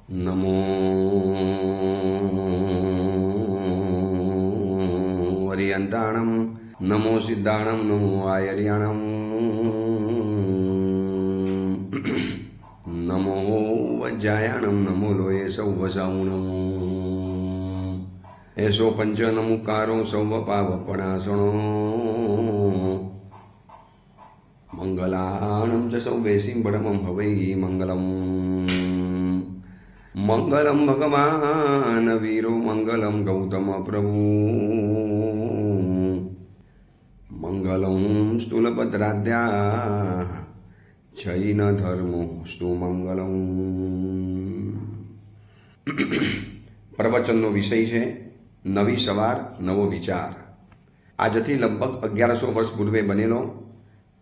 નમો વરિયંતાણમ નમો સિદ્ધાણમ નમો આયર્યાણમ નમો વજ્જાયાણમ નમો લોયે સૌવસાઉણમ એસો પંચનમુકારો સૌવ પાવપણાસણો મંગલાણમ ચ સૌવેસીમ બડમમ હવૈ મંગલમ મંગલમ ભગવાન વીરો મંગલમ ગૌતમ પ્રભુ મંગલમ સ્થૂલભદ્રાદ્યા જૈન ધર્મો સ્તુ મંગલમ. પ્રવચનનો વિષય છે નવી સવાર નવો વિચાર. આજથી લગભગ 1100 વર્ષ પૂર્વે બનેલો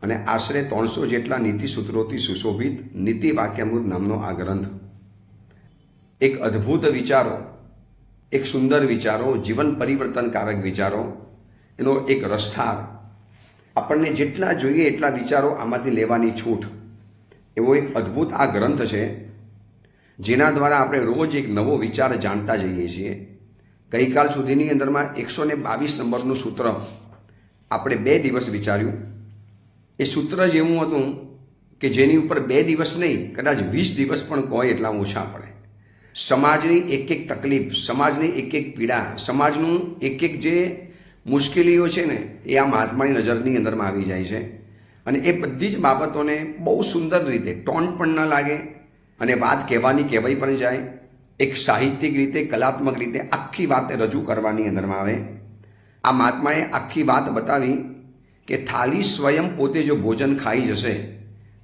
અને આશરે 300 જેટલા નીતિ સૂત્રોથી સુશોભિત નીતિ વાક્યામૃત નામનો આ ગ્રંથ એક અદ્ભુત વિચારો, એક સુંદર વિચારો, જીવન પરિવર્તનકારક વિચારો, એનો એક રસથાર. આપણને જેટલા જોઈએ એટલા વિચારો આમાંથી લેવાની છૂટ, એવો એક અદ્ભુત આ ગ્રંથ છે, જેના દ્વારા આપણે રોજ એક નવો વિચાર જાણતા જઈએ છીએ. ગઈકાલ સુધીની અંદરમાં 122 નંબરનું સૂત્ર આપણે 2 દિવસ વિચાર્યું. એ સૂત્ર જેવું હતું કે જેની ઉપર 2 દિવસ નહીં, કદાચ 20 દિવસ પણ કોઈ એટલા ઓછા પડે. સમાજની એક એક તકલીફ, સમાજની એક એક પીડા, સમાજનું એક એક જે મુશ્કેલીઓ છે ને, એ આ મહાત્માની નજરની અંદરમાં આવી જાય છે. અને એ બધી જ બાબતોને બહુ સુંદર રીતે, ટોન પણ ન લાગે અને વાત કહેવાની કહેવાઈ પણ જાય. એક સાહિત્યિક રીતે, કલાત્મક રીતે આખી વાત રજૂ કરવાની અંદરમાં આવે. આ મહાત્માએ આખી વાત બતાવી કે થાળી સ્વયં પોતે જો ભોજન ખાઈ જશે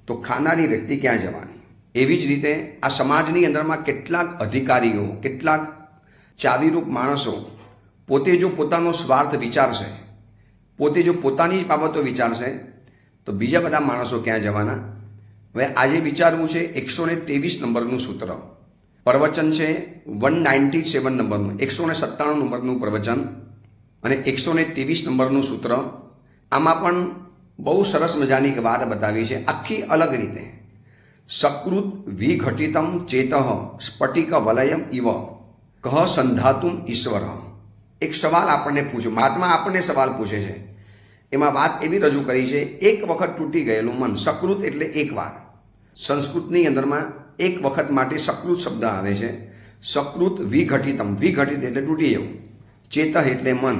તો ખાનારી વ્યક્તિ ક્યાં જવાની. એવી જ રીતે આ સમાજની અંદરમાં કેટલાક અધિકારીઓ, કેટલાક ચાવીરૂપ માણસો પોતે જો પોતાનો સ્વાર્થ વિચારશે, પોતે જો પોતાની જ બાબતો વિચારશે તો બીજા બધા માણસો ક્યાં જવાના. હવે આજે વિચારવું છે 123 નંબરનું સૂત્ર. પ્રવચન છે 197 નંબરનું, 197 નંબરનું પ્રવચન અને 123 નંબરનું સૂત્ર. આમાં પણ બહુ સરસ મજાની વાત બતાવી છે, આખી અલગ રીતે. સકૃત વિઘટિતમ ચેતઃ સ્ફટિક વલયમ ઇવ કહ સંધાતુમ ઈશ્વર. એક સવાલ આપણને પૂછ્યો, મહાત્મા આપણને સવાલ પૂછે છે. એમાં વાત એવી રજૂ કરી છે, એક વખત તૂટી ગયેલું મન. સકૃત એટલે એક વાર. સંસ્કૃતની અંદરમાં એક વખત માટે સકૃત શબ્દ આવે છે. સકૃત વિઘટિતમ, વિઘટિત એટલે તૂટી જવું. ચેતઃ એટલે મન.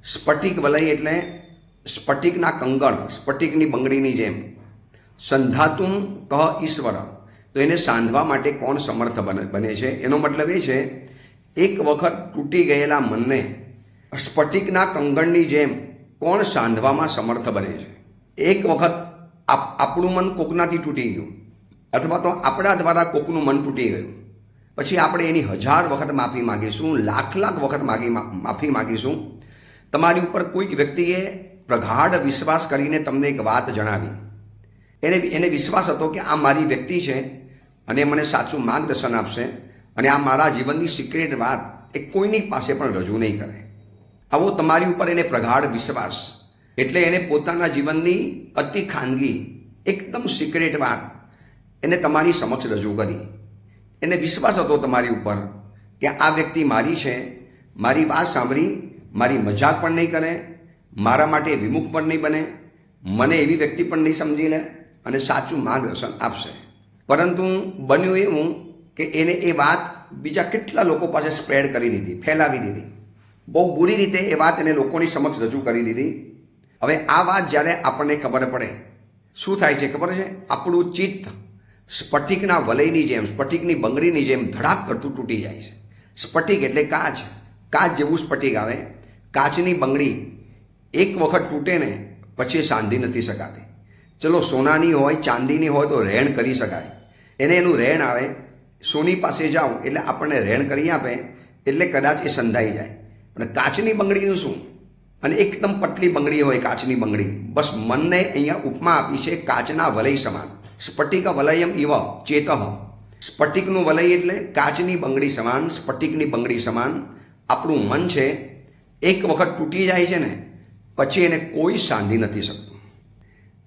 સ્ફટિક વલય એટલે સ્ફટિકના કંગળ, સ્ફટિકની બંગડીની જેમ. સંધાતુમ કહ ઈશ્વર, તો એને સાંધવા માટે કોણ સમર્થ બને છે? એનો મતલબ એ છે, એક વખત તૂટી ગયેલા મનને સ્ફટિકના કંગળની જેમ કોણ સાંધવામાં સમર્થ બને છે? એક વખત આપણું મન કોકનાથી તૂટી ગયું, અથવા તો આપણા દ્વારા કોકનું મન તૂટી ગયું, પછી આપણે એની 1000 વખત માફી માગીશું, લાખ વખત માફી માગીશું. તમારી ઉપર કોઈક વ્યક્તિએ પ્રગાઢ વિશ્વાસ કરીને તમને એક વાત જણાવી. એને વિશ્વાસ હતો કે આ મારી વ્યક્તિ છે અને મને સાચું માર્ગદર્શન આપશે અને આ મારા જીવનની સિક્રેટ વાત એ કોઈની પાસે પણ રજૂ નહીં કરે. આવો તમારી ઉપર એને પ્રગાઢ વિશ્વાસ, એટલે એને પોતાના જીવનની અતિ ખાનગી, એકદમ સિક્રેટ વાત એને તમારી સમક્ષ રજૂ કરી. એને વિશ્વાસ હતો તમારી ઉપર કે આ વ્યક્તિ મારી છે, મારી વાત સાંભળી મારી મજાક પણ નહીં કરે, મારા માટે વિમુખ પણ નહીં બને, મને એવી વ્યક્તિ પણ નહીં સમજી લે અને સાચું માર્ગદર્શન આપશે. પરંતુ બન્યું એવું કે એને એ વાત બીજા કેટલા લોકો પાસે સ્પ્રેડ કરી દીધી, ફેલાવી દીધી. બહુ બુરી રીતે એ વાત એને લોકોની સમક્ષ રજૂ કરી દીધી. હવે આ વાત જ્યારે આપણને ખબર પડે, શું થાય છે ખબર છે? આપણું ચિત્ત સ્ફટિકના વલયની જેમ, સ્ફટિકની બંગડીની જેમ ધડાક કરતું તૂટી જાય છે. સ્ફટિક એટલે કાચ, કાચ જેવું સ્ફટિક આવે. કાચની બંગડી એક વખત તૂટે ને પછી સાંધી નથી શકાતી. ચલો સોનાની હોય, ચાંદીની હોય તો રહેણ કરી શકાય, એને એનું રહેણ આવે. સોની પાસે જાઓ એટલે આપણને રહેણ કરી આપે, એટલે કદાચ એ સંધાઈ જાય. અને કાચની બંગડીનું શું? અને એકદમ પતલી બંગડી હોય કાચની બંગડી. બસ મનને અહીંયા ઉપમા આપી છે કાચના વલય સમાન. સ્ફટિક વલયમ ઇવ ચેતઃ. સ્ફટિકનું વલય એટલે કાચની બંગડી સમાન, સ્ફટિકની બંગડી સમાન આપણું મન છે. એક વખત તૂટી જાય છે ને પછી એને કોઈ સાંધી નથી શકતું.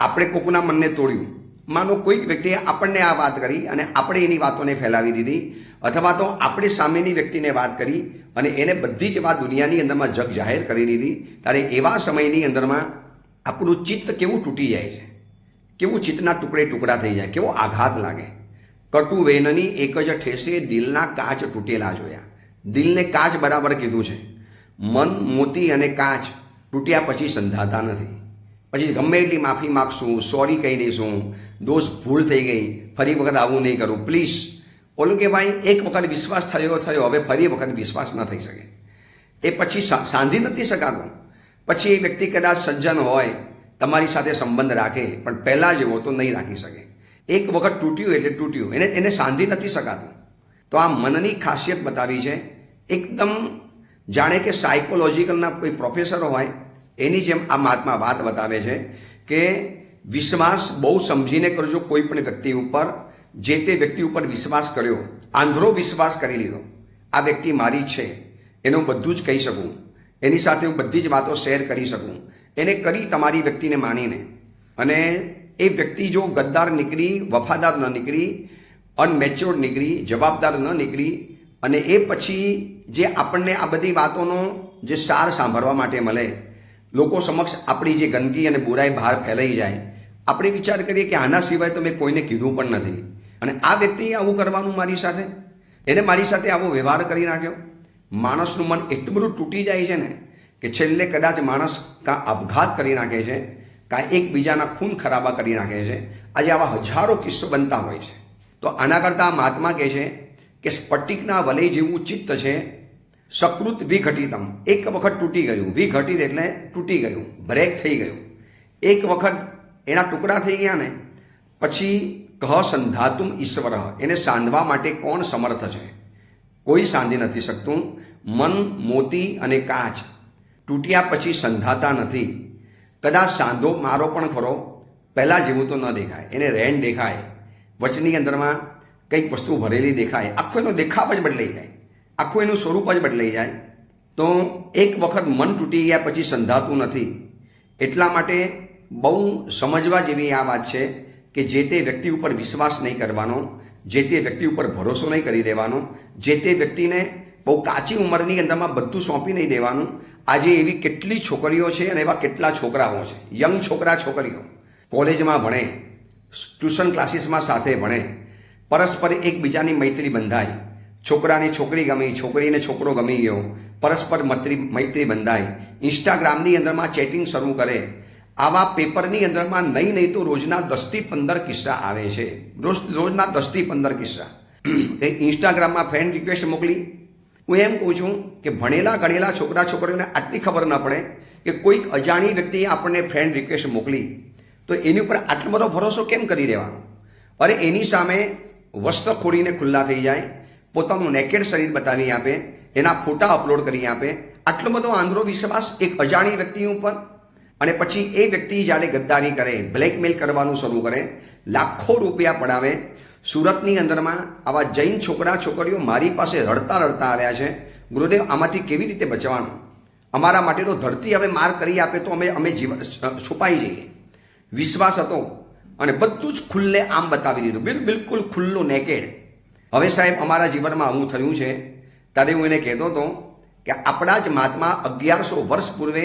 આપણે કોકના મનને તોડ્યું, માનો કોઈક વ્યક્તિએ આપણને આ વાત કરી અને આપણે એની વાતોને ફેલાવી દીધી, અથવા તો આપણે સામેની વ્યક્તિને વાત કરી અને એને બધી જ વાત દુનિયાની અંદરમાં જગ જાહેર કરી દીધી, ત્યારે એવા સમયની અંદરમાં આપણું ચિત્ત કેવું તૂટી જાય છે, કેવું ચિત્તના ટુકડે ટુકડા થઈ જાય, કેવો આઘાત લાગે. કટુ વેનની એક જ ઠેસે દિલના કાચ તૂટેલા જોયા. દિલને કાચ બરાબર કીધું છે. મન મોતી અને કાચ તૂટ્યા પછી સંધાતા નથી. પછી ગમે એટલી માફી માગશું, સોરી કહી દઈશું, દોષ ભૂલ થઈ ગઈ, ફરી વખત આવું નહીં કરું પ્લીઝ. ઓલું કે ભાઈ એક વખત વિશ્વાસ થયો, હવે ફરી વખત વિશ્વાસ ન થઈ શકે. એ પછી સાંધી નથી શકાતો. પછી એ વ્યક્તિ કદાચ સજ્જન હોય, તમારી સાથે સંબંધ રાખે, પણ પહેલાં જેવો તો નહીં રાખી શકે. એક વખત તૂટ્યું એટલે તૂટ્યું, એને સાંધી નથી શકાતું. તો આ મનની ખાસિયત બતાવી છે. એકદમ જાણે કે સાયકોલોજીકલના કોઈ પ્રોફેસર હોય એની જેમ આ મહાત્મા વાત બતાવે છે કે વિશ્વાસ બહુ સમજીને કરજો. કોઈ પણ વ્યક્તિ ઉપર, જે તે વ્યક્તિ ઉપર વિશ્વાસ કર્યો, આંધળો વિશ્વાસ કરી લીધો, આ વ્યક્તિ મારી છે, એનું બધું જ કહી શકું, એની સાથે હું બધી જ વાતો શેર કરી શકું, એને કરી તમારી વ્યક્તિને માનીને, અને એ વ્યક્તિ જો ગદ્દાર નીકળી, વફાદાર ન નીકળી, અનમેચ્યોર્ડ નીકળી, જવાબદાર ન નીકળી, અને એ પછી જે આપણને આ બધી વાતોનો જે સાર સાંભળવા માટે મળે, લોકો સમક્ષ આપણી જે ગંદકી અને બુરાઈ બહાર ફેલાઈ જાય, આપણે વિચાર કરીએ કે આના સિવાય તો મેં કોઈને કીધું પણ નથી, અને આ વ્યક્તિએ આવું કરવાનું મારી સાથે, એને મારી સાથે આવો વ્યવહાર કરી નાખ્યો. માણસનું મન એટલું બધું તૂટી જાય છે ને કે છેલ્લે કદાચ માણસ કાં આપઘાત કરી નાખે છે, કાં એકબીજાના ખૂન ખરાબા કરી નાખે છે. આજે આવા હજારો કિસ્સો બનતા હોય છે. તો આના કરતાં મહાત્મા કહે છે કે સ્ફટિકના વલય જેવું ચિત્ત છે, સકૃત વિઘટિતમ. એક વખત તૂટી ગયું, વિઘટિત એટલે તૂટી ગયું, બ્રેક થઈ ગયું, એક વખત એના ટુકડા થઈ ગયા ને પછી કહ સંધાતુમ ઈશ્વર, એને સાંધવા માટે કોણ સમર્થ છે? કોઈ સાંધી નથી શકતું. મન મોતી અને કાચ તૂટ્યા પછી સંધાતા નથી. કદાચ સાંધો મારો પણ ખરો, પહેલાં જેવું તો ન દેખાય, એને રેન દેખાય, વચની અંદરમાં કંઈક વસ્તુ ભરેલી દેખાય, આખો એનો દેખાવ જ બદલાઈ જાય, આખું એનું સ્વરૂપ જ બદલાઈ જાય. તો એક વખત મન તૂટી ગયા પછી સંધાતું નથી. એટલા માટે બહુ સમજવા જેવી આ વાત છે કે જે તે વ્યક્તિ ઉપર વિશ્વાસ નહીં કરવાનો, જે તે વ્યક્તિ ઉપર ભરોસો નહીં કરી દેવાનો, જે તે વ્યક્તિને બહુ કાચી ઉંમરની અંદરમાં બધું સોંપી નહીં દેવાનું. આજે એવી કેટલી છોકરીઓ છે અને એવા કેટલા છોકરાઓ છે, યંગ છોકરા છોકરીઓ કોલેજમાં ભણે, ટ્યુશન ક્લાસીસમાં સાથે ભણે, પરસ્પર એકબીજાની મૈત્રી બંધાય, છોકરાને છોકરી ગમી, છોકરીને છોકરો ગમી ગયો, પરસ્પર મૈત્રી બંધાય, ઇન્સ્ટાગ્રામની અંદરમાં ચેટિંગ શરૂ કરે. આવા પેપરની અંદરમાં નહીં તો રોજના 10 થી 15 કિસ્સા આવે છે, રોજના 10 થી 15 કિસ્સા. ઇન્સ્ટાગ્રામમાં ફ્રેન્ડ રિક્વેસ્ટ મોકલી. હું એમ કહું છું કે ભણેલા ગણેલા છોકરા છોકરીઓને આટલી ખબર ન પડે કે કોઈક અજાણી વ્યક્તિએ આપણને ફ્રેન્ડ રિક્વેસ્ટ મોકલી, તો એની ઉપર આટલો બધો ભરોસો કેમ કરી દેવાનો? અરે એની સામે વસ્ત્ર ખોલીને ખુલ્લા થઈ જાય, પોતાનું નેકેડ શરીર બતાવી આપે, એના ફોટા અપલોડ કરી આપે, આટલો બધો આંધળો વિશ્વાસ એક અજાણી વ્યક્તિ ઉપર. અને પછી એ વ્યક્તિ જ્યારે ગદ્દારી કરે, બ્લેકમેલ કરવાનું શરૂ કરે, લાખો રૂપિયા પડાવે. સુરતની અંદરમાં આવા જૈન છોકરા છોકરીઓ મારી પાસે રડતા આવ્યા છે, ગુરુદેવ આમાંથી કેવી રીતે બચવાનું? અમારા માટે તો ધરતી હવે માર કરી આપે તો અમે જીવન છુપાઈ જઈએ. વિશ્વાસ હતો અને બધું જ ખુલ્લે આમ બતાવી દીધું, બિલકુલ ખુલ્લું નેકેડ. હવે સાહેબ અમારા જીવનમાં આવું થયું છે. ત્યારે હું એને કહેતો હતો કે આપણા જ મહાત્મા 1100 વર્ષ પૂર્વે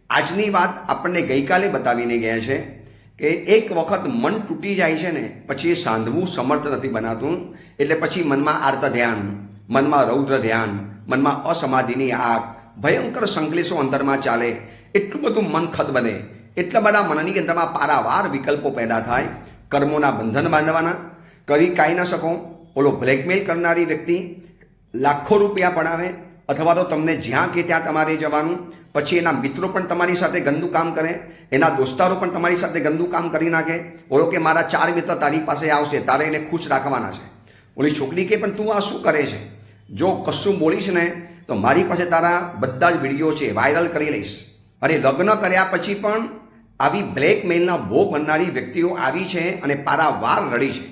આજની વાત આપણને ગઈકાલે બતાવીને ગયા છે કે એક વખત મન તૂટી જાય છે ને પછી એ સાંધવું સમર્થ નથી બનાતું. એટલે પછી મનમાં આર્ત ધ્યાન, મનમાં રૌદ્ર ધ્યાન, મનમાં અસમાધિની આગ, ભયંકર સંકલેશો અંતરમાં ચાલે, એટલું બધું મન ખદ બને, એટલા બધા મનની અંદરમાં પારાવાર વિકલ્પો પેદા થાય. કર્મોના બંધન બાંધવાના, કરી કાંઈ ન શકો. ઓલો બ્લેકમેલ કરનારી વ્યક્તિ લાખો રૂપિયા પડાવે, અથવા તો તમને જ્યાં કે ત્યાં તમારે જવાનું. પછી એના મિત્રો પણ તમારી સાથે ગંદુ કામ કરે, એના દોસ્તારો પણ તમારી સાથે ગંદુ કામ કરી નાખે. ઓલો કે મારા 4 મિત્ર તારી પાસે આવશે, તારે એને ખુશ રાખવાના છે. ઓલી છોકરી કે પણ તું આ શું કરે છે? જો કશું બોલીશ ને તો મારી પાસે તારા બધા જ વિડીયો છે, વાયરલ કરી લઈશ. અરે લગ્ન કર્યા પછી પણ આવી બ્લેકમેલના ભોગ બનનારી વ્યક્તિઓ આવી છે અને પારાવાર રડી છે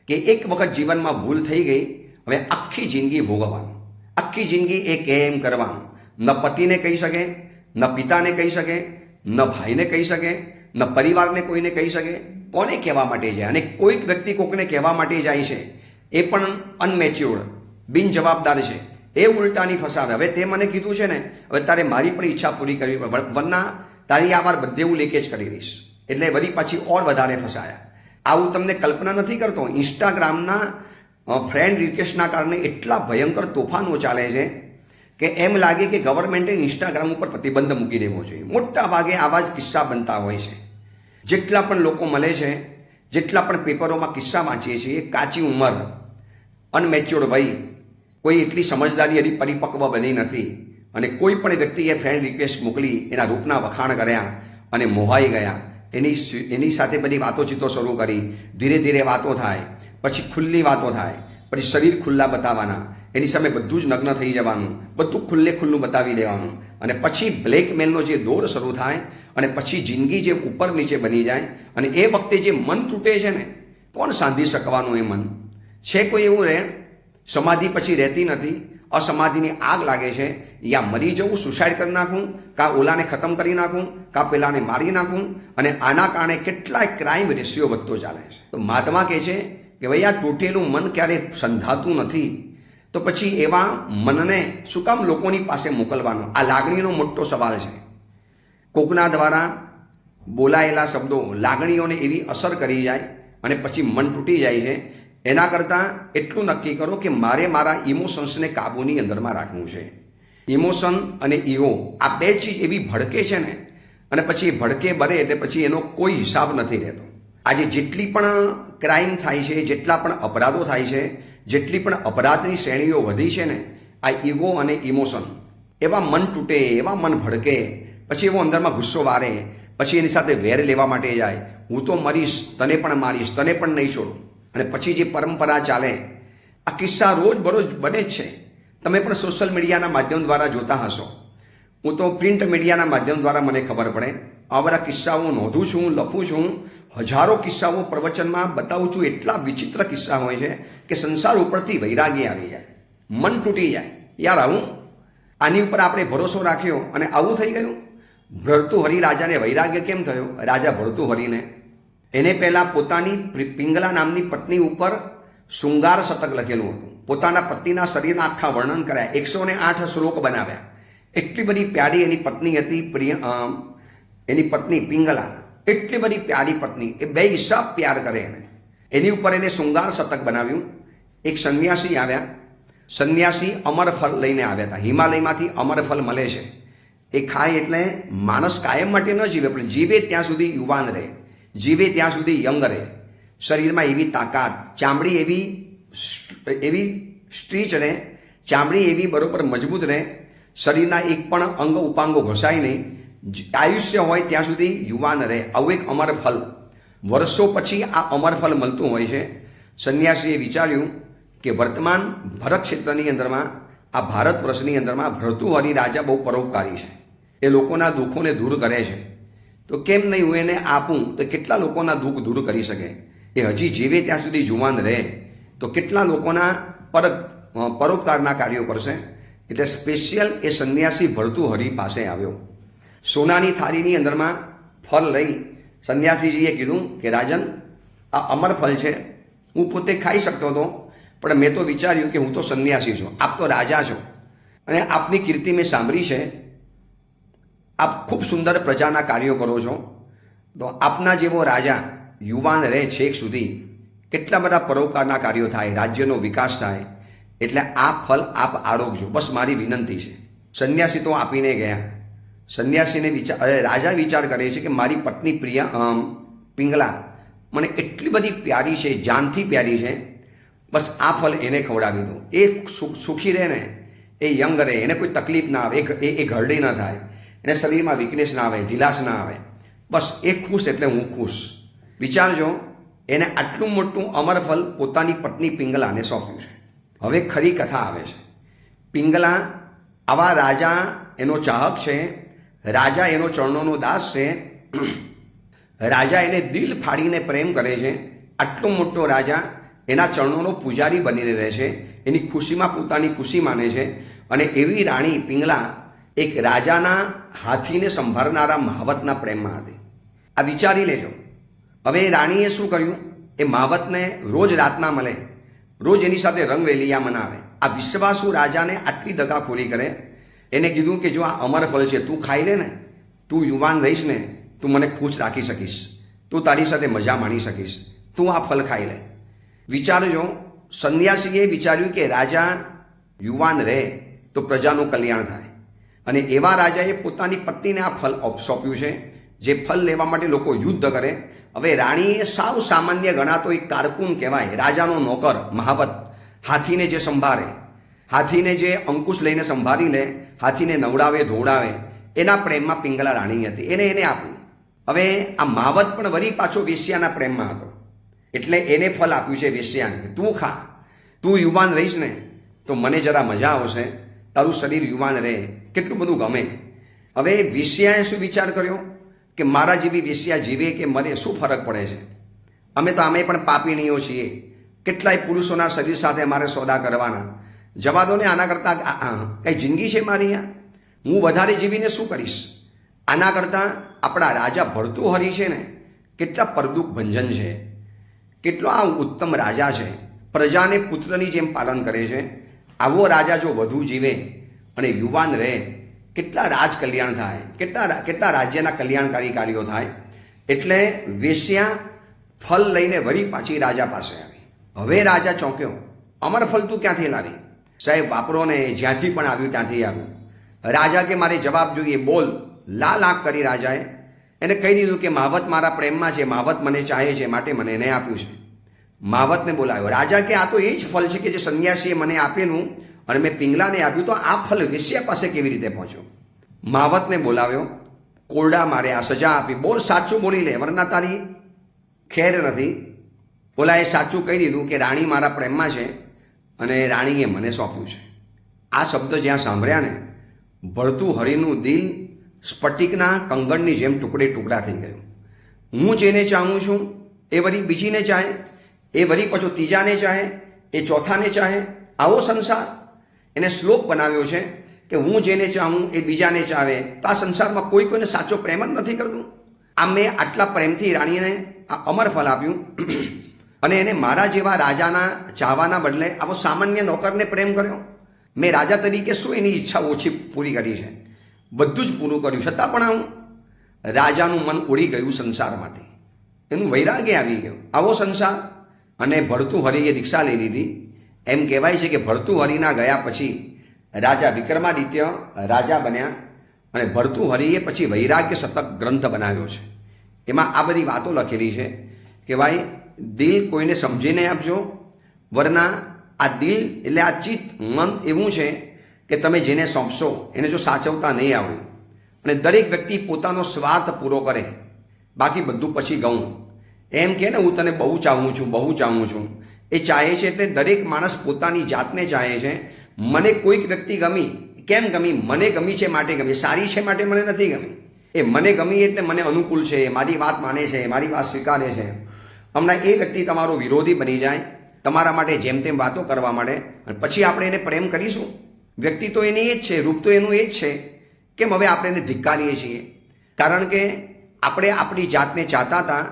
કે એક વખત જીવનમાં ભૂલ થઈ ગઈ, હવે આખી જિંદગી ભોગવવાનું, આખી જિંદગી એ કેમ કરવાનું. ન પતિને કહી શકે, ન પિતાને કહી શકે, ન ભાઈને કહી શકે, ન પરિવારને કોઈને કહી શકે, કોને કહેવા માટે જાય, અને કોઈક વ્યક્તિ કોકને કહેવા માટે જાય છે એ પણ અનમેચ્યોર્ડ, બિનજવાબદાર છે, એ ઉલટાની ફસાવે. હવે તે મને કીધું છે ને, હવે તારે મારી પણ ઈચ્છા પૂરી કરવી પડે, વરના તારી આ વાર બધે હું લીકેજ કરી દઈશ. એટલે વળી પાછી ઓર વધારે ફસાયા. આવું તમને કલ્પના નથી કરતો. ઇન્સ્ટાગ્રામના ફ્રેન્ડ રિક્વેસ્ટના કારણે એટલા ભયંકર તોફાનો ચાલે છે કે એમ લાગે કે ગવર્મેન્ટે ઇન્સ્ટાગ્રામ ઉપર પ્રતિબંધ મૂકી દેવો જોઈએ. મોટા ભાગે આવા જ કિસ્સા બનતા હોય છે. જેટલા પણ લોકો મળે છે, જેટલા પણ પેપરોમાં કિસ્સા વાંચીએ છીએ, કાચી ઉંમર, અનમેચ્યોર્ડ વય, કોઈ એટલી સમજદારી હજી પરિપક્વ બની નથી, અને કોઈ પણ વ્યક્તિએ ફ્રેન્ડ રિક્વેસ્ટ મોકલી, એના રૂપના વખાણ કર્યા અને મોહાઈ ગયા. એની સાથે બધી વાતોચીતો શરૂ કરી. ધીરે ધીરે વાતો થાય, પછી ખુલ્લી વાતો થાય, પછી શરીર ખુલ્લા બતાવવાના, એની સામે બધું જ નગ્ન થઈ જવાનું, બધું ખુલ્લું બતાવી દેવાનું, અને પછી બ્લેકમેલનો જે દોર શરૂ થાય, અને પછી જિંદગી જે ઉપર નીચે બની જાય. અને એ વખતે જે મન તૂટે છે ને, કોણ સાંધી શકવાનું એ મન? છે કોઈ એવું રહે? સમાધિ પછી રહેતી નથી. અસમાધિની આગ લાગે છે. યા મરી જવું, સુસાઇડ કરી નાખું, કાં ઓલાને ખતમ કરી નાખું, કાં પેલાને મારી નાખું. અને આના કારણે કેટલાય ક્રાઇમ રેશિયો વધતો ચાલે છે. તો મહાત્મા કહે છે કે ભાઈ આ તૂટેલું મન ક્યારે સંધાતું નથી, તો પછી એવા મનને શું કામ લોકોની પાસે મોકલવાનો? આ લાગણીનો મોટો સવાલ છે. કોકના દ્વારા બોલાયેલા શબ્દો લાગણીઓને એવી અસર કરી જાય અને પછી મન તૂટી જાય છે. એના કરતાં એટલું નક્કી કરો કે મારે મારા ઇમોશન્સને કાબૂની અંદરમાં રાખવું છે. ઇમોશન અને ઈગો આ બે ચીજ એવી ભડકે છે ને, અને પછી ભડકે બરે એટલે પછી એનો કોઈ હિસાબ નથી રહેતો. આજે જેટલી પણ ક્રાઇમ થાય છે, જેટલા પણ અપરાધો થાય છે, જેટલી પણ અપરાધની શ્રેણીઓ વધી છે ને, આ ઈગો અને ઇમોશન, એવા મન તૂટે, એવા મન ભડકે, પછી એવો અંદરમાં ગુસ્સો વારે, પછી એની સાથે વેર લેવા માટે જાય. હું તો મરીશ, તને પણ મારીશ, તને પણ નહીં છોડું. અને પછી જે પરંપરા ચાલે, આ કિસ્સા રોજ બરોજ બને જ છે. તમે પણ સોશિયલ મીડિયાના માધ્યમ દ્વારા જોતા હશો. હું તો પ્રિન્ટ મીડિયાના માધ્યમ દ્વારા મને ખબર પડે. આ બધા કિસ્સાઓ નોંધું છું, લખું છું. હજારો કિસ્સાઓ પ્રવચનમાં બતાવું છું. એટલા વિચિત્ર કિસ્સા હોય છે કે સંસાર ઉપરથી વૈરાગ્ય આવી જાય, મન તૂટી જાય. યાર આની ઉપર આપણે ભરોસો રાખ્યો અને આવું થઈ ગયું. ભર્તુહરિ રાજાને વૈરાગ્ય કેમ થયો? રાજા ભર્તુહરિને એને પહેલા પોતાની પિંગલા નામની પત્ની ઉપર શૃંગાર શતક લખેલું હતું. પોતાના પતિના શરીરના આખા વર્ણન કર્યા, 108 શ્લોક બનાવ્યા. એટલી બધી પ્યારી એની પત્ની હતી, એની પત્ની પિંગલા. એટલી બધી પ્યારી પત્ની, એ બે હિસાબ પ્યાર કરે એને. એની ઉપર એને શૃંગાર શતક બનાવ્યું. એક સંન્યાસી આવ્યા. સંન્યાસી અમરફળ લઈને આવ્યા હતા. હિમાલયમાંથી અમરફળ મળે છે. એ ખાય એટલે માણસ કાયમ માટે ન જીવે, પણ જીવે ત્યાં સુધી યુવાન રહે, જીવે ત્યાં સુધી યંગ રહે. શરીરમાં એવી તાકાત, ચામડી એવી સ્ટ્રીચ રહે, ચામડી એવી બરોબર મજબૂત રહે, શરીરના એક પણ અંગ ઉપાંગો ઘસાય નહીં, આયુષ્ય હોય ત્યાં સુધી યુવાન રહે. આવું એક અમરફળ વર્ષો પછી આ અમરફળ મળતું હોય છે. સંન્યાસીએ વિચાર્યું કે વર્તમાન ભરત ક્ષેત્રની અંદરમાં, આ ભારત વર્ષની અંદરમાં ભર્તુહરિ રાજા બહુ પરોપકારી છે. એ લોકોના દુઃખોને દૂર કરે છે. તો કેમ નહીં હું એને આપું? તો કેટલા લોકોના દુઃખ દૂર કરી શકે? એ હજી જીવે ત્યાં સુધી જુવાન રહે તો કેટલા લોકોના પરોપકારના કાર્યો કરશે. એટલે સ્પેશિયલ એ સંન્યાસી ભર્તુહરિ પાસે આવ્યો. સોનાની થાળીની અંદરમાં ફળ લઈ સંન્યાસીજીએ કીધું કે રાજન, આ અમર ફળ છે, હું પોતે ખાઈ શકતો હતો, પણ મેં તો વિચાર્યું કે હું તો સંન્યાસી છું, આપ તો રાજા છો, અને આપની કીર્તિ મેં સાંભળી છે, આપ ખૂબ સુંદર પ્રજાના કાર્યો કરો છો, તો આપના જેવો રાજા યુવાન રહે છેક સુધી, કેટલા બધા પરોપકારના કાર્યો થાય, રાજ્યનો વિકાસ થાય, એટલે આ ફળ આપ આરોગજો, બસ મારી વિનંતી છે. સંન્યાસી તો આપીને ગયા. સંન્યાસીને રાજા વિચાર કરે છે કે મારી પત્ની પિંગલા મને એટલી બધી પ્યારી છે, જાનથી પ્યારી છે, બસ આ ફળ એને ખવડાવી દો. એ સુખી રહે ને, એ યંગ રહે, એને કોઈ તકલીફ ના આવે, એ ઘરડી ના થાય, એને શરીરમાં વીકનેસ ના આવે, ઢીલાસ ના આવે, બસ એ ખુશ એટલે હું ખુશ. વિચારજો, એને આટલું મોટું અમરફળ પોતાની પત્ની પિંગલાને સોંપ્યું છે. હવે ખરી કથા આવે છે. પિંગલા આવા રાજા એનો ચાહક છે, રાજા એનો ચરણોનો દાસ છે, રાજા એને દિલ ફાડીને પ્રેમ કરે છે. આટલો મોટો રાજા એના ચરણોનો પૂજારી બનીને રહે છે, એની ખુશીમાં પોતાની ખુશી માને છે. અને એવી રાણી પિંગલા એક રાજાના હાથીને સંભાળનારા મહાવતના પ્રેમમાં હતી. આ વિચારી લેજો. હવે રાણીએ શું કર્યું, એ માવતને રોજ રાતના મળે, રોજ એની સાથે રંગરેલિયા મનાવે. આ વિશ્વાસુ રાજાને આટલી દગાખોરી કરે. એને કીધું કે જો આ અમરફળ છે, તું ખાઈ લે ને, તું યુવાન રહીશ ને, તું મને ખુશ રાખી શકીશ, તું તારી સાથે મજા માણી શકીશ, તું આ ફળ ખાઈ લે. વિચારજો, સંન્યાસીએ વિચાર્યું કે રાજા યુવાન રહે તો પ્રજાનું કલ્યાણ થાય, અને એવા રાજાએ પોતાની પત્નીને આ ફળ સોંપ્યું છે, જે ફળ લેવા માટે લોકો યુદ્ધ કરે. હવે રાણીએ સાવ સામાન્ય ગણાતો એક કારકુન કહેવાય, રાજાનો નોકર મહાવત, હાથીને જે સંભાળે, હાથીને જે અંકુશ લઈને સંભાળી લે, હાથીને નવડાવે ધોવડાવે, એના પ્રેમમાં પિંગલા રાણી હતી. એને આપ્યું. હવે આ માવત પણ વળી પાછો વેશ્યાના પ્રેમમાં હતો, એટલે એને ફળ આપ્યું છે વેશ્યાને, તું ખા, તું યુવાન રહીશ ને તો મને જરા મજા આવશે, તારું શરીર યુવાન રહે, કેટલું બધું ગમે. હવે વેશ્યાએ શું વિચાર કર્યો કે મારા જેવી વેશ્યા જીવે કે મરે શું ફરક પડે છે, અમે પણ પાપીણીઓ છીએ, કેટલાય પુરુષોના શરીર સાથે અમારે સોદા કરવાના, જવા દો ને, આના કરતાં કઈ જિંદગી છે મારી, હું વધારે જીવીને શું કરીશ. આના કરતાં આપણા રાજા ભર્તૃહરિ છે ને, કેટલા પરદુખ ભંજન છે, કેટલો આ ઉત્તમ રાજા છે, પ્રજાને પુત્રની જેમ પાલન કરે છે. આવો રાજા જો વધુ જીવે અને યુવાન રહે, કેટલા રાજ કલ્યાણ થાય, કેટલા રાજ્યના કલ્યાણકારી કાર્યો થાય. એટલે વેશ્યા ફળ લઈને વળી પાછી રાજા પાસે આવી. હવે રાજા ચોંક્યો, અમરફળ તું ક્યાંથી લાવી? સાહેબ વાપરો ને, જ્યાંથી પણ આવ્યું ત્યાંથી આવ્યું. રાજા કે મારે જવાબ જોઈએ, બોલ. લાલ આંખ કરી રાજાએ એને કહી દીધું કે માવત મારા પ્રેમમાં છે, માવત મને ચાહે છે, માટે મને એને આપ્યું છે. માવતને બોલાવ્યો. રાજા કે આ તો એ જ ફળ છે કે જે સંન્યાસીએ મને આપેલું અને મેં પિંગલાને આપ્યું, તો આ ફળ વેશ્યા પાસે કેવી રીતે પહોંચ્યો? માવતને બોલાવ્યો, કોરડા મારે આ સજા આપી, બોલ સાચું બોલી લે, વરના તારી ખેર નથી. બોલાએ સાચું કહી દીધું કે રાણી મારા પ્રેમમાં છે અને રાણીએ મને સોંપ્યું છે. આ શબ્દ જ્યાં સાંભળ્યા ને, ભર્તૃહરિનું દિલ સ્ફટિકના કંગળની જેમ ટુકડે ટુકડા થઈ ગયું. હું જેને ચાહું છું એ વળી બીજીને ચાહે, એ વળી પાછો ત્રીજાને ચાહે, એ ચોથાને ચાહે. આવો સંસાર. એને શ્લોક બનાવ્યો છે કે હું જેને ચાહું એ બીજાને ચાહે. તો આ સંસારમાં કોઈને સાચો પ્રેમ જ નથી કરતું. આ મેં આટલા પ્રેમથી રાણીને આ અમરફળ આપ્યું અને એને મારા જેવા રાજાના ચાહવાના બદલે આવો સામાન્ય નોકરને પ્રેમ કર્યો. મેં રાજા તરીકે શું એની ઈચ્છા ઓછી પૂરી કરી છે? બધું જ પૂરું કર્યું, છતાં પણ હું રાજાનું મન ઉડી ગયું સંસારમાંથી, એનું વૈરાગ્ય આવી ગયું. આવો સંસાર. અને ભર્તૃહરિએ દીક્ષા લઈ લીધી. એમ કહેવાય છે કે ભર્તૃહરિના ગયા પછી રાજા વિક્રમાદિત્ય રાજા બન્યા અને ભર્તૃહરિએ પછી વૈરાગ્ય શતક ગ્રંથ બનાવ્યો છે. એમાં આ બધી વાતો લખેલી છે કે ભાઈ દિલ કોઈને સમજીને આપજો, વરના આ દિલ એટલે આ ચિત્ત મન એવું છે કે તમે જેને સોંપશો એને જો સાચવતા નહીં આવડે અને દરેક વ્યક્તિ પોતાનો સ્વાર્થ પૂરો કરે, બાકી બધું પછી ગઉં. એમ કે ને હું તને બહુ ચાહું છું, બહુ ચાહું છું, એ ચાહે છે એટલે દરેક માણસ પોતાની જાતને ચાહે છે. મને કોઈક વ્યક્તિ ગમી, કેમ ગમી? મને ગમી છે માટે ગમી, સારી છે માટે મને નથી ગમી. એ મને ગમી એટલે મને અનુકૂળ છે, મારી વાત માને છે, મારી વાત સ્વીકારે છે. હમણાં એ વ્યક્તિ તમારો વિરોધી બની જાય, તમારા માટે જેમ તેમ વાતો કરવા માંડે, અને પછી આપણે એને પ્રેમ કરીશું? વ્યક્તિ તો એની એ જ છે, રૂપ તો એનું એ જ છે. કેમ હવે આપણે એને ધિક્કારીએ છીએ? કારણ કે આપણે આપણી જાતને ચાહતા હતા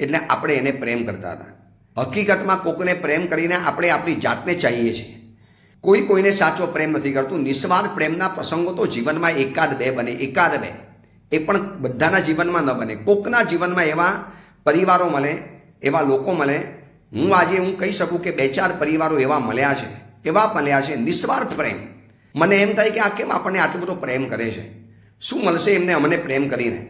એટલે આપણે એને પ્રેમ કરતા હતા. હકીકતમાં કોકને પ્રેમ કરીને આપણે આપણી જાતને ચાહીએ છીએ. કોઈને સાચો પ્રેમ નથી કરતું. નિસ્વાર્થ પ્રેમના પ્રસંગો તો જીવનમાં એકાદ બે બને, એકાદ બે, એ પણ બધાના જીવનમાં ન બને. કોકના જીવનમાં એવા પરિવારો મળે, એવા લોકો મળે. આજે હું કહી શકું કે 2-4 પરિવારો એવા મળ્યા છે નિસ્વાર્થ પ્રેમ. મને એમ થાય કે આ કેમ આપણને આટલો બધો પ્રેમ કરે છે? શું મળશે એમને અમને પ્રેમ કરીને?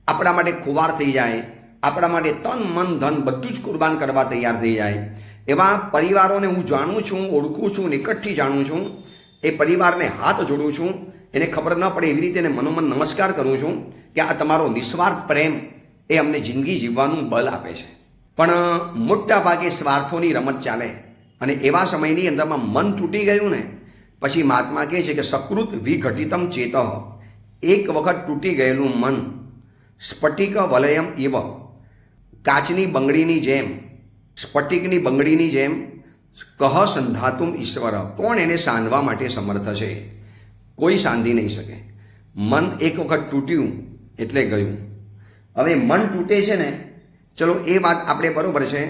આપણા માટે ખુવાર થઈ જાય, આપણા માટે તન મન ધન બધું જ કુરબાન કરવા તૈયાર થઈ જાય. એવા પરિવારોને હું જાણું છું, ઓળખું છું, નિકટથી જાણું છું. એ પરિવારને હાથ જોડું છું, એને ખબર ન પડે એવી રીતે એને મનોમન નમસ્કાર કરું છું કે આ તમારો નિસ્વાર્થ પ્રેમ એ અમને જિંદગી જીવવાનું બળ આપે છે. પણ મોટા ભાગે સ્વાર્થોની રમત ચાલે અને એવા સમયની અંદરમાં મન તૂટી ગયું ને પછી મહાત્મા કહે છે કે સકૃત વિઘટિતમ ચેતઃ, એક વખત તૂટી ગયેલું મન સ્ફટિક વલયમ ઇવ, કાચની બંગડીની જેમ, સ્ફટિકની બંગડીની જેમ, કહ સંધાતુમ ઈશ્વર, કોણ એને સાંધવા માટે સમર્થ છે? કોઈ સાંધી નહીં શકે. મન એક વખત તૂટ્યું એટલે ગયું. હવે મન તૂટે છે ને, ચલો એ વાત આપણે બરોબર છે,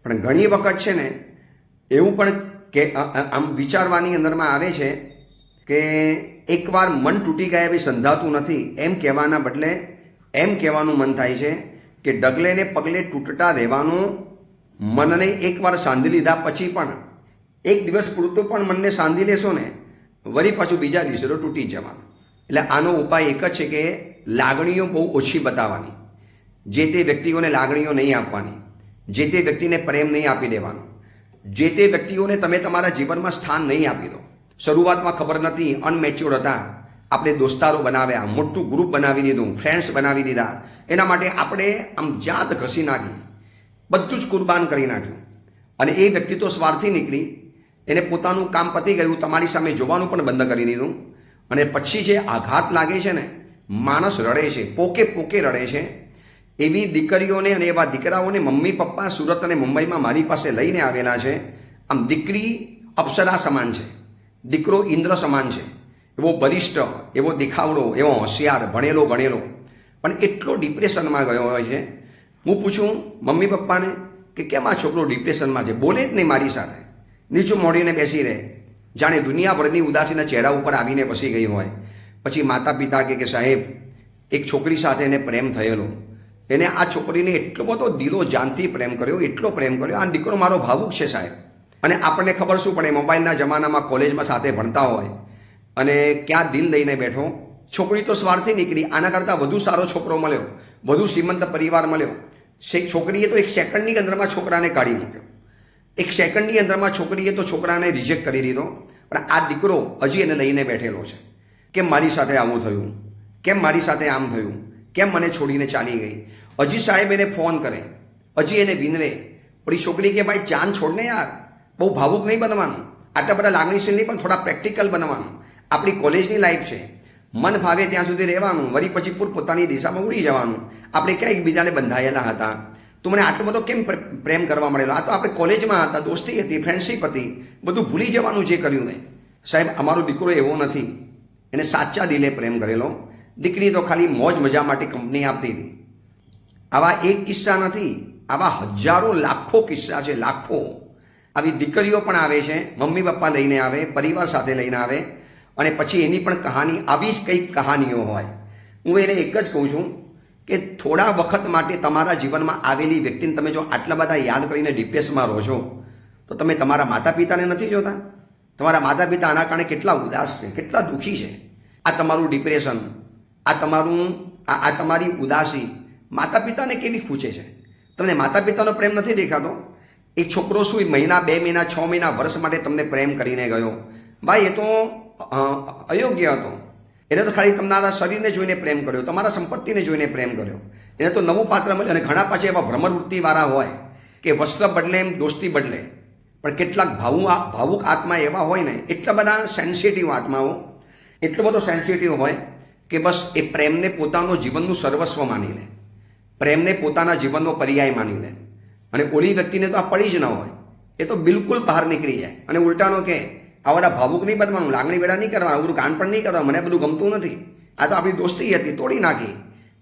પણ ઘણી વખત છે ને એવું પણ કે આમ વિચારવાની અંદરમાં આવે છે કે એકવાર મન તૂટી ગયા એવી સંધાતું નથી એમ કહેવાના બદલે એમ કહેવાનું મન થાય છે કે ડગલે ને પગલે તૂટતા રહેવાનું મનને એકવાર સાંધી લીધા પછી પણ એક દિવસ પૂરતું પણ મનને સાંધી લેશો ને વળી પાછું બીજા દિવસે તો તૂટી જવાનું. એટલે આનો ઉપાય એક જ છે કે લાગણીઓ બહુ ઓછી બતાવવાની, જે તે વ્યક્તિઓને લાગણીઓ નહીં આપવાની, જે તે વ્યક્તિને પ્રેમ નહીં આપી દેવાનો, જે તે વ્યક્તિઓને તમે તમારા જીવનમાં સ્થાન નહીં આપી દો. શરૂઆતમાં ખબર નથી, અનમેચ્યોર હતા, આપણે દોસ્તારો બનાવ્યા, મોટું ગ્રુપ બનાવી દીધું, ફ્રેન્ડ્સ બનાવી દીધા, એના માટે આપણે આમ જાત ઘસી નાખી, બધું જ કુરબાન કરી નાખ્યું અને એ વ્યક્તિ તો સ્વાર્થી નીકળી, એને પોતાનું કામ પતી ગયું, તમારી સામે જોવાનું પણ બંધ કરી દીધું અને પછી જે આઘાત લાગે છે ને માણસ રડે છે, પોકે પોકે રડે છે. એવી દીકરીઓને અને એવા દીકરાઓને મમ્મી પપ્પા સુરત અને મુંબઈમાં મારી પાસે લઈને આવેલા છે. આમ દીકરી અપ્સરા સમાન છે, દીકરો ઇન્દ્ર સમાન છે, એવો બલિષ્ઠ, એવો દેખાવડો, એવો હોશિયાર, ભણેલો ગણેલો, પણ એટલો ડિપ્રેશનમાં ગયો હોય છે. હું પૂછું મમ્મી પપ્પાને કે કેમ આ છોકરો ડિપ્રેશનમાં છે, બોલે જ નહીં મારી સાથે, નીચું મોડીને બેસી રહે, જાણે દુનિયાભરની ઉદાસીના ચહેરા ઉપર આવીને વસી ગઈ હોય. પછી માતા પિતા કે સાહેબ એક છોકરી સાથે એને પ્રેમ થયેલો, એને આ છોકરીને એટલો બધો દિલો જાનથી પ્રેમ કર્યો, એટલો પ્રેમ કર્યો, આ દીકરો મારો ભાવુક છે સાહેબ. અને આપણને ખબર શું પડે, મોબાઈલના જમાનામાં કોલેજમાં સાથે ભણતા હોય અને ક્યાં દિલ લઈને બેઠો, છોકરી તો સ્વાર્થી નીકળી, આના કરતાં વધુ સારો છોકરો મળ્યો, વધુ શ્રીમંત પરિવાર મળ્યો. છોકરીએ તો એક સેકન્ડની અંદરમાં છોકરાને કાઢી મૂક્યો, એક સેકન્ડની અંદરમાં છોકરીએ તો છોકરાને રિજેક્ટ કરી દીધો. પણ આ દીકરો હજી એને લઈને બેઠેલો છે, કેમ મારી સાથે આવું થયું, કેમ મારી સાથે આમ થયું, કેમ મને છોડીને ચાલી ગઈ. હજી સાહેબ એને ફોન કરે, હજી એને વિનવે. પણ છોકરી કે ભાઈ જાન છોડને યાર, બહુ ભાવુક નહીં બનવાનું, આટલા બધા લાગણીશીલ નહીં, પણ થોડા પ્રેક્ટિકલ બનવાનું. આપણી કોલેજની લાઈફ છે, મન ભાવે ત્યાં સુધી રહેવાનું, વળી પછી પોતાની દિશામાં ઉડી જવાનું. આપણે ક્યાં એકબીજાને બંધાયેલા હતા, તું મને આટલો બધો કેમ પ્રેમ કરવા મળેલો, આ તો આપણે કોલેજમાં હતા, દોસ્તી હતી, ફ્રેન્ડશીપ હતી, બધું ભૂલી જવાનું જે કર્યું ને. સાહેબ અમારો દીકરો એવો નથી, એને સાચા દિલે પ્રેમ કરેલો. દીકરી તો ખાલી મોજ મજા માટે કંપની આપતી હતી. આવા એક કિસ્સા નથી, આવા હજારો લાખો કિસ્સા છે, લાખો. આવી દીકરીઓ પણ આવે છે, મમ્મી પપ્પા લઈને આવે, પરિવાર સાથે લઈને આવે અને પછી એની પણ કહાની આવી જ કંઈક કહાનીઓ હોય. હું એને એક જ કહું છું કે થોડા વખત માટે તમારા જીવનમાં આવેલી વ્યક્તિને તમે જો આટલા બધા યાદ કરીને ડિપ્રેશનમાં રહો છો, તો તમે તમારા માતા પિતાને નથી જોતા? તમારા માતા પિતા આના કારણે કેટલા ઉદાસ છે, કેટલા દુઃખી છે. આ તમારું ડિપ્રેશન, આ તમારી ઉદાસી માતા પિતાને કેવી ખૂંચે છે. તમને માતા પિતાનો પ્રેમ નથી દેખાતો? એ છોકરો શું મહિના, 2 મહિના, 6 મહિના, વર્ષ માટે તમને પ્રેમ કરીને ગયો, ભાઈ એ તો અયોગ્ય હતો. એને તો ખાલી તમારા શરીરને જોઈને પ્રેમ કર્યો, તમારા સંપત્તિને જોઈને પ્રેમ કર્યો. એને તો નવું પાત્ર મળ્યું. અને ઘણા પાછા એવા ભ્રમરવૃત્તિવાળા હોય કે વસ્ત્ર બદલે એમ દોસ્તી બદલે. પણ કેટલાક ભાવુક આત્મા એવા હોય ને, એટલા બધા સેન્સિટિવ આત્માઓ, એટલો બધો સેન્સિટિવ હોય કે બસ એ પ્રેમને પોતાનો જીવનનું સર્વસ્વ માની લે, પ્રેમને પોતાના જીવનનો પર્યાય માની લે. અને ઓલી વ્યક્તિને તો આ પડી જ ન હોય, એ તો બિલકુલ બહાર નીકળી જાય અને ઉલટાનો કે આવા ભાવુક નહીં બનવાનું, લાગણી વેડા નહીં કરવા, બધું કાન પણ નહીં કરવા, મને બધું ગમતું નથી, આ તો આપણી દોસ્તી હતી, તોડી નાખી,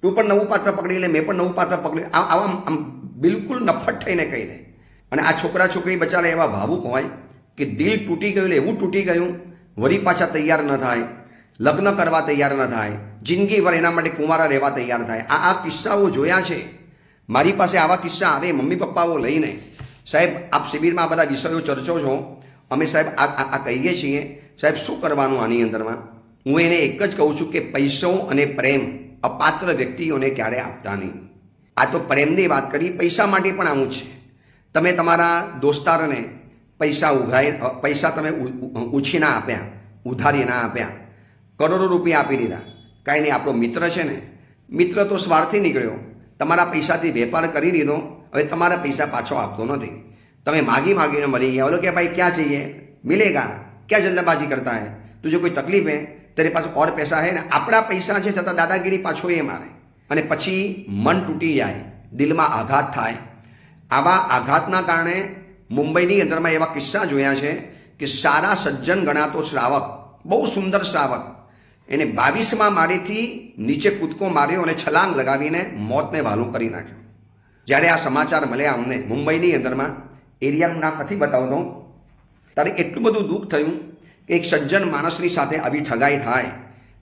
તું પણ નવું પાત્ર પકડી લે, મેં પણ નવું પાત્ર પકડી, આવા આમ બિલકુલ નફટ થઈને કહી દે. અને આ છોકરા છોકરી બચારા એવા ભાવુક હોય કે દિલ તૂટી ગયું, એવું તૂટી ગયું, વળી પાછા તૈયાર ન થાય, લગ્ન કરવા તૈયાર ન થાય, જિંદગીભર એના માટે કુંવારા રહેવા તૈયાર થાય. આ કિસ્સાઓ જોયા છે. મારી પાસે આવા કિસ્સા આવે મમ્મી પપ્પાઓ લઈને, સાહેબ આપ શિબિરમાં બધા વિષયો ચર્ચો છો, અમે સાહેબ આ કહીએ છીએ, સાહેબ શું કરવાનું આની અંદરમાં? હું એને એક જ કહું છું કે પૈસો અને પ્રેમ અપાત્ર વ્યક્તિઓને ક્યારે આપતા નહીં. આ તો પ્રેમની વાત કરી, પૈસા માટે પણ આવું છે. તમે તમારા દોસ્તારને પૈસા તમે ઉછી ના આપ્યા, ઉધારી ના આપ્યા, કરોડો રૂપિયા આપી દીધા, કાંઈ નહીં, આપણો મિત્ર છે ને, મિત્ર તો સ્વાર્થી નીકળ્યો, તમારા પૈસાથી વેપાર કરી દીધો, હવે તમારા પૈસા પાછો આપતો નથી. તમે માગીને મળી ગયા, બોલો કે ભાઈ ક્યાં चाहिए मिलेगा, क्या जल्दबाजी करता है, तुझे कोई तकलीफ है, तेरे पास और पैसा है ને. આપણા પૈસા છે છતાં દાદાગીરી પાછો એ મારે અને પછી મન તૂટી જાય, દિલમાં આઘાત થાય. આવા આઘાતના કારણે મુંબઈની અંદરમાં એવા કિસ્સા જોયા છે કે સારા સજ્જન ગણાતો શ્રાવક, બહુ સુંદર શ્રાવક, એને 22મા માળેથી નીચે કૂદકો માર્યો અને છલાંગ લગાવીને મોતને વહાલું કરી નાખ્યો. જ્યારે આ સમાચાર મળ્યા અમને મુંબઈની અંદરમાં, એરિયાનું નામ નથી બતાવતો, ત્યારે એટલું બધું દુઃખ થયું કે એક સજ્જન માણસની સાથે આવી ઠગાઈ થાય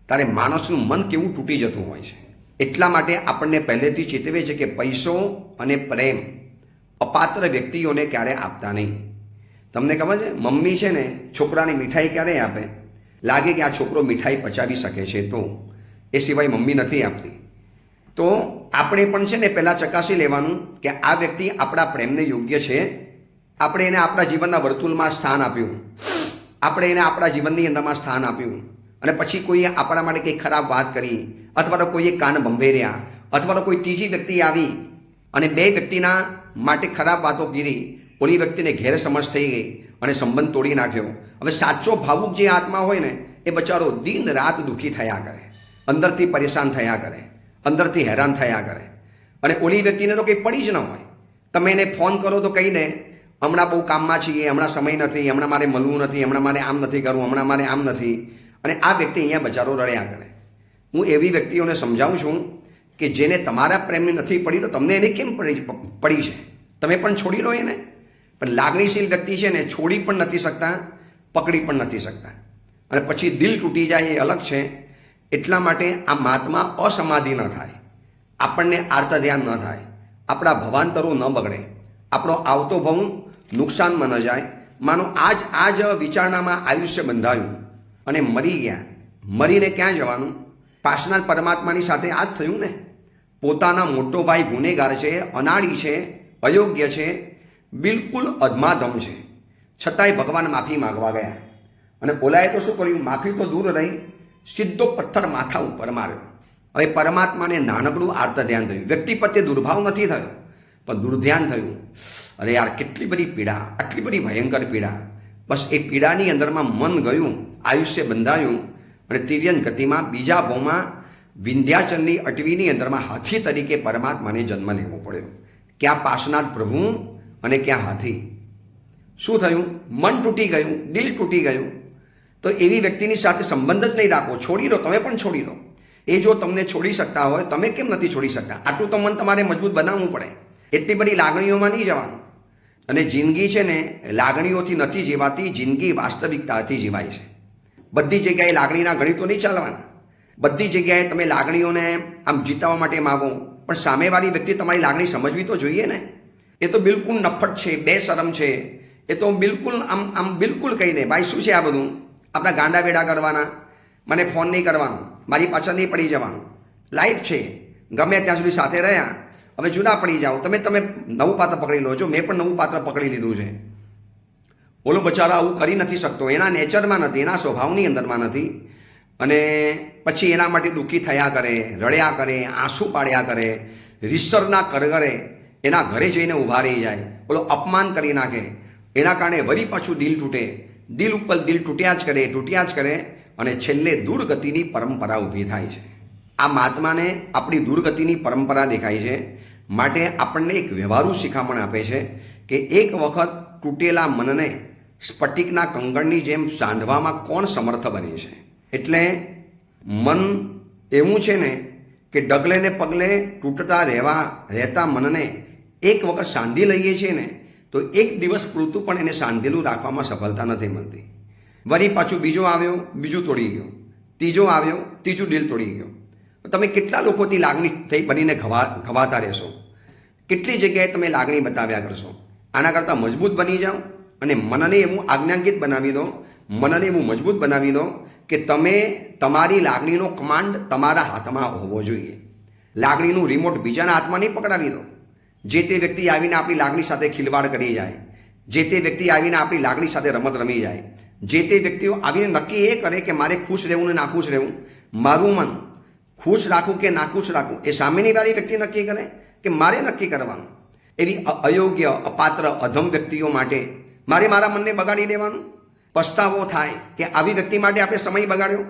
ત્યારે માણસનું મન કેવું તૂટી જતું હોય છે. એટલા માટે આપણને પહેલેથી ચેતવે છે કે પૈસો અને પ્રેમ અપાત્ર વ્યક્તિઓને ક્યારે આપતા નહીં. તમને ખબર છે, મમ્મી છે ને છોકરાની મીઠાઈ ક્યારે આપે? લાગે કે આ છોકરો મીઠાઈ પચાવી શકે છે તો, એ સિવાય મમ્મી નથી આપતી. તો આપણે પણ છે ને પહેલાં ચકાસી લેવાનું કે આ વ્યક્તિ આપણા પ્રેમને યોગ્ય છે. આપણે એને આપણા જીવનના વર્તુળમાં સ્થાન આપ્યું, આપણે એને આપણા જીવનની અંદરમાં સ્થાન આપ્યું, અને પછી કોઈએ આપણા માટે કંઈ ખરાબ વાત કરી, અથવા તો કોઈએ કાન ભંભેર્યા, અથવા તો કોઈ ત્રીજી વ્યક્તિ આવી અને બે વ્યક્તિના માટે ખરાબ વાતો કીધી, ઓલી વ્યક્તિને ગેરસમજ થઈ ગઈ અને સંબંધ તોડી નાખ્યો. હવે સાચો ભાવુક જે આત્મા હોય ને એ બચારો દિન રાત દુઃખી થયા કરે, અંદરથી પરેશાન થયા કરે, અંદરથી હેરાન થયા કરે. અને ઓલી વ્યક્તિને તો કંઈ પડી જ ન હોય. તમે એને ફોન કરો તો કહી દે હમણાં બહુ કામમાં છીએ, હમણાં સમય નથી, હમણાં મારે મળવું નથી, હમણાં મારે આમ નથી કરવું, હમણાં મારે આમ નથી. અને આ વ્યક્તિ અહીંયા બચારો રડ્યા કરે. હું એવી વ્યક્તિઓને સમજાવું છું કે જેને તમારા પ્રેમની નથી પડી તો તમને એને કેમ પડી છે? તમે પણ છોડી લો એને. પણ લાગણીશીલ વ્યક્તિ છે ને છોડી પણ નથી શકતા, પકડી પણ નથી શકતા, અને પછી દિલ તૂટી જાય એ અલગ છે. એટલા માટે આ મહાત્મા અસમાધિ ન થાય, આપણને આર્ત ધ્યાન ન થાય, આપણા ભવાંતરો ન બગડે, આપણો આવતો ભવ નુકસાનમાં ન જાય. માનો આ જ વિચારણામાં આયુષ્ય બંધાયું અને મરી ગયા. મરીને ક્યાં જવાનું? પાસના પરમાત્માની સાથે આ જ થયું ને. પોતાના મોટો ભાઈ ગુનેગાર છે, અનાળી છે, અયોગ્ય છે, બિલકુલ અધમાધમ છે, છતાંય ભગવાન માફી માગવા ગયા. અને ઓલાએ તો શું કર્યું? માફી તો દૂર રહી, સીધો પથ્થર માથા ઉપર માર્યો. હવે પરમાત્માને નાનકડું આર્ત ધ્યાન થયું. વ્યક્તિ પ્રત્યે દુર્ભાવ નથી થયો, પણ દુર્ધ્યાન થયું. અરે યાર, કેટલી બધી પીડા, આટલી બધી ભયંકર પીડા. બસ એ પીડાની અંદરમાં મન ગયું, આયુષ્ય બંધાયું, અને તિર્યન ગતિમાં બીજા ભાવમાં વિંધ્યાચલની અટવીની અંદરમાં હાથી તરીકે પરમાત્માને જન્મ લેવો પડ્યો. ક્યાં પાસનાથ પ્રભુ અને ક્યાં હાથી. શું થયું? મન તૂટી ગયું, દિલ તૂટી ગયું. તો એવી વ્યક્તિની સાથે સંબંધ જ નહીં રાખો, છોડી દો. તમે પણ છોડી દો. એ જો તમને છોડી શકતા હોય, તમે કેમ નથી છોડી શકતા? આટલું તો મન તમારે મજબૂત બનાવવું પડે. એટલી બધી લાગણીઓમાં નહીં જવાનું. અને જિંદગી છે ને લાગણીઓથી નથી જીવાતી, જિંદગી વાસ્તવિકતાથી જીવાય છે. બધી જગ્યાએ લાગણીના ગણિતો નહીં ચાલવાના. બધી જગ્યાએ તમે લાગણીઓને આમ જીતવા માટે માગો, પણ સામેવાળી વ્યક્તિ તમારી લાગણી સમજવી તો જોઈએ ને. એ તો બિલકુલ નફટ છે, બેશરમ છે. એ તો બિલકુલ આમ બિલકુલ કહી દે ભાઈ શું છે આ બધું? આપણા ગાંડા વેડા કરવાના, મને ફોન નહીં કરવાનો, મારી પાછળ નહીં પડી જવાનું, લાઈફ છે, ગમે ત્યાં સુધી સાથે રહ્યા, હવે જુદા પડી જાઓ. તમે નવું પાત્ર પકડી લો છો. મેં પણ નવું પાત્ર પકડી લીધું છે. ઓલો બચારો આવું કરી નથી શકતો, એના નેચરમાં નથી, એના સ્વભાવની અંદરમાં નથી. અને પછી એના માટે દુઃખી થયા કરે, રડ્યા કરે, આંસુ પાડ્યા કરે, રીસરના કરગરે એના ઘરે જઈને ઊભા રહી જાય, ઓલો અપમાન કરી નાખે. એના કારણે વળી પાછું દિલ તૂટે, દિલ ઉપર દિલ તૂટ્યા જ કરે, અને છેલ્લે દુર્ગતિની પરંપરા ઊભી થાય છે. આ મહાત્માને આપણી દુર્ગતિની પરંપરા દેખાય છે. માટે આપણને એક વ્યવહારુ શિખામણ આપે છે કે એક વખત તૂટેલા મનને સ્ફટિકના કંગળની જેમ સાંધવામાં કોણ સમર્થ બને છે? એટલે મન એવું છે ને કે ડગલે ને પગલે તૂટતા રહેતા મનને એક વખત સાંધી લઈએ છીએ ને તો એક દિવસ પૂરતું પણ એને સાંધેલું રાખવામાં સફળતા નથી મળતી. વળી પાછું બીજો આવ્યો, બીજું તોડી ગયો, ત્રીજો આવ્યો, ત્રીજું દિલ તોડી ગયો. તમે કેટલા લોકોથી લાગણી થઈ બનીને ઘવાતા રહેશો? કેટલી જગ્યાએ તમે લાગણી બતાવ્યા કરશો? આના કરતાં મજબૂત બની જાઓ અને મનને એવું આજ્ઞાંકિત બનાવી દો, મનને એવું મજબૂત બનાવી દો કે તમે તમારી લાગણીનો કમાન્ડ તમારા હાથમાં હોવો જોઈએ. લાગણીનું રિમોટ બીજાના હાથમાં નહીં પકડાવી દો. જે તે વ્યક્તિ આવીને આપણી લાગણી સાથે ખિલવાડ કરી જાય, જે તે વ્યક્તિ આવીને આપણી લાગણી સાથે રમત રમી જાય, જે તે વ્યક્તિઓ આવીને નક્કી એ કરે કે મારે ખુશ રહેવું ને નાખુશ રહેવું, મારું મન ખુશ રાખું કે નાખુશ રાખું, એ સામેની વાળી વ્યક્તિ નક્કી કરે કે મારે નક્કી કરવાનું. એવી અયોગ્ય, અપાત્ર, અધમ વ્યક્તિઓ માટે મારે મારા મનને બગાડી દેવાનું? પસ્તાવો થાય કે આવી વ્યક્તિ માટે આપણે સમય બગાડ્યો,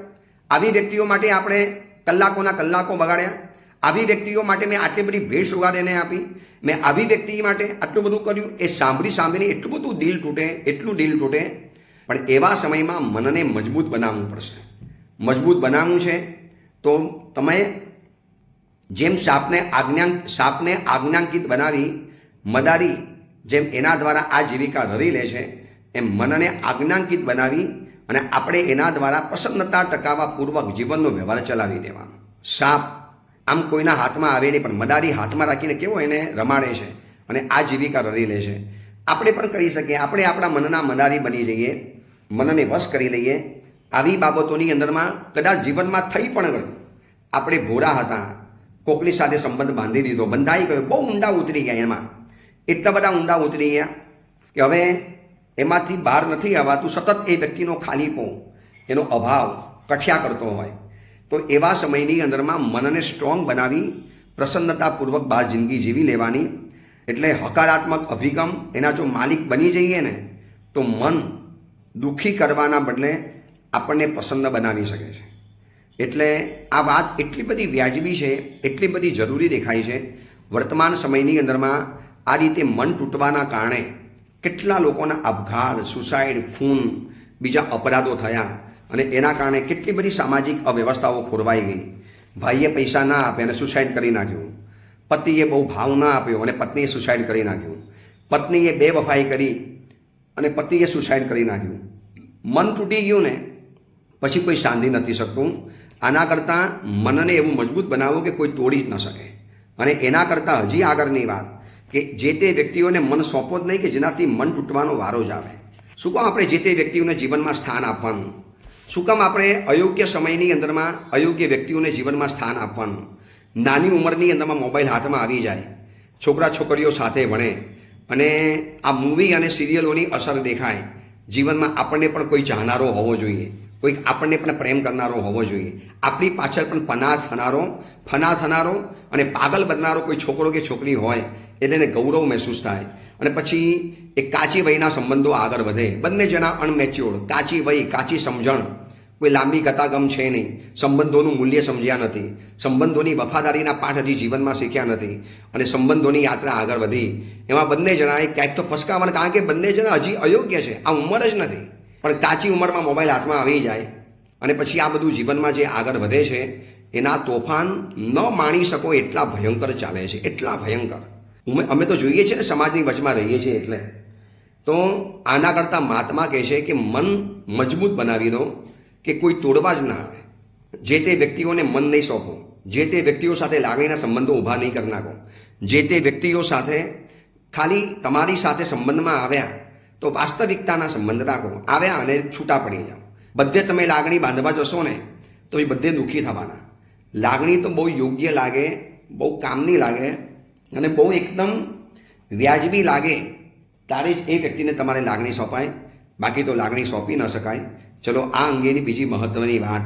આવી વ્યક્તિઓ માટે આપણે કલાકોના કલાકો બગાડ્યા, આવી વ્યક્તિઓ માટે મેં આટલી બધી ભેટ સુગાદ એને આપી, મેં આવી વ્યક્તિ માટે આટલું બધું કર્યું. એ સાંભળી એટલું બધું દિલ તૂટે, એટલું દિલ તૂટે. પણ એવા સમયમાં મનને મજબૂત બનાવવું પડશે. મજબૂત બનાવવું છે તો તમે જેમ સાપને આજ્ઞાંકિત બનાવી મદારી જેમ એના દ્વારા આ જીવિકા ધરી લે છે, એમ મનને આજ્ઞાંકિત બનાવી અને આપણે એના દ્વારા પ્રસન્નતા ટકાવવા પૂર્વક જીવનનો વ્યવહાર ચલાવી દેવાનો. સાપ આમ કોઈના હાથમાં આવે નહીં, પણ મદારી હાથમાં રાખીને કેવો એને રમાડે છે અને આ જીવિકા ધરી લે છે. આપણે પણ કરી શકીએ. આપણે આપણા મનના મદારી બની જઈએ, મનને વશ કરી લઈએ. આવી બાબતોની અંદરમાં કદાચ જીવનમાં થઈ પણ ગયું. આપણે ભોળા હતા, કોકની સાથે સંબંધ બાંધી દીધો, બંધાઈ ગયો, બહુ ઊંડા ઉતરી ગયા એમાં, એટલા બધા ઊંડા ઉતરી ગયા કે હવે એમાંથી બહાર નથી આવતું. સતત એ વ્યક્તિનો ખાલીપો, એનો અભાવ કઠિયા કરતો હોય, તો એવા સમયની અંદરમાં મનને સ્ટ્રોંગ બનાવી પ્રસન્નતાપૂર્વક બહાર જિંદગી જીવી લેવાની. એટલે હકારાત્મક અભિગમ એના જો માલિક બની જઈએ ને, તો મન દુઃખી કરવાના બદલે આપણને પ્રસન્ન બનાવી શકે છે. એટલે આ વાત એટલી બધી વ્યાજબી છે, એટલી બધી જરૂરી દેખાય છે. વર્તમાન સમયની અંદરમાં આ રીતે મન તૂટવાના કારણે કેટલા લોકોના આપઘાત, સુસાઇડ, ખૂન, બીજા અપરાધો થયા અને એના કારણે કેટલી બધી સામાજિક અવ્યવસ્થાઓ ખોરવાઈ ગઈ. ભાઈએ પૈસા ના આપે અને સુસાઇડ કરી નાખ્યું. પતિએ બહુ ભાવ ના આપ્યો અને પત્નીએ સુસાઇડ કરી નાખ્યું. પત્નીએ બેવફાઈ કરી અને પતિએ સુસાઇડ કરી નાખ્યું. મન તૂટી ગયું ને પછી કોઈ શાંતિ નથી શકતું. આના કરતાં મનને એવું મજબૂત બનાવવું કે કોઈ તોડી જ ન શકે. અને એના કરતાં હજી આગળની વાત કે જે તે વ્યક્તિઓને મન સોંપો જ નહીં કે જેનાથી મન તૂટવાનો વારો જ આવે. શું કામ આપણે જે તે વ્યક્તિઓને જીવનમાં સ્થાન આપવાનું? શું કામ આપણે અયોગ્ય સમયની અંદરમાં અયોગ્ય વ્યક્તિઓને જીવનમાં સ્થાન આપવાનું? નાની ઉંમરની અંદરમાં મોબાઈલ હાથમાં આવી જાય, છોકરા છોકરીઓ સાથે ભણે અને આ મૂવી અને સિરિયલોની અસર દેખાય. જીવનમાં આપણને પણ કોઈ ચાહનારો હોવો જોઈએ, કોઈક આપણને પણ પ્રેમ કરનારો હોવો જોઈએ. આપણી પાછળ પણ ફના થનારો અને પાગલ બનનારો કોઈ છોકરો કે છોકરી હોય એટલે એને ગૌરવ મહેસૂસ થાય. અને પછી એ કાચી વયના સંબંધો આગળ વધે. બંને જણા અનમેચ્યોર, કાચી વય, કાચી સમજણ, કોઈ લાંબી ગતાગમ છે નહીં. સંબંધોનું મૂલ્ય સમજ્યા નથી, સંબંધોની વફાદારીના પાઠ હજી જીવનમાં શીખ્યા નથી અને સંબંધોની યાત્રા આગળ વધી. એમાં બંને જણાએ ક્યાંક તો ફસકાવાના, કારણ કે બંને જણા હજી અયોગ્ય છે, આ ઉંમર જ નથી. પણ કાચી ઉંમરમાં મોબાઈલ હાથમાં આવી જાય અને પછી આ બધું જીવનમાં જે આગળ વધે છે એના તોફાન ન માણી શકો એટલા ભયંકર ચાલે છે, એટલા ભયંકર. અમે તો જોઈએ છીએ ને, સમાજની વચમાં રહીએ છીએ એટલે. તો આના કરતાં મહાત્મા કહે છે કે મન મજબૂત બનાવી દો કે કોઈ તોડવા જ ના આવે. જે તે વ્યક્તિઓને મન નહીં સોંપો, જે તે વ્યક્તિઓ સાથે લાગણીના સંબંધો ઊભા નહીં કરી નાખો. જે તે વ્યક્તિઓ સાથે ખાલી તમારી સાથે સંબંધમાં આવ્યા તો વાસ્તવિકતાના સંબંધ રાખો. આવ્યા અને છૂટા પડી જાઓ. બધે તમે લાગણી બાંધવા જશો ને તો એ બધે દુઃખી થવાના. લાગણી તો બહુ યોગ્ય લાગે, બહુ કામની લાગે અને બહુ એકદમ વ્યાજબી લાગે ત્યારે જ એ વ્યક્તિને તમારે લાગણી સોંપાય, બાકી તો લાગણી સોંપી ન શકાય. ચલો, આ અંગેની બીજી મહત્વની વાત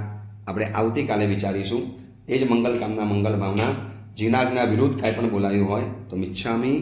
આપણે આવતીકાલે વિચારીશું. એ જ મંગલ કામના, મંગલ ભાવના. જીનાજ્ઞા વિરુદ્ધ કાંઈ પણ બોલાયું હોય તો મિચ્છામી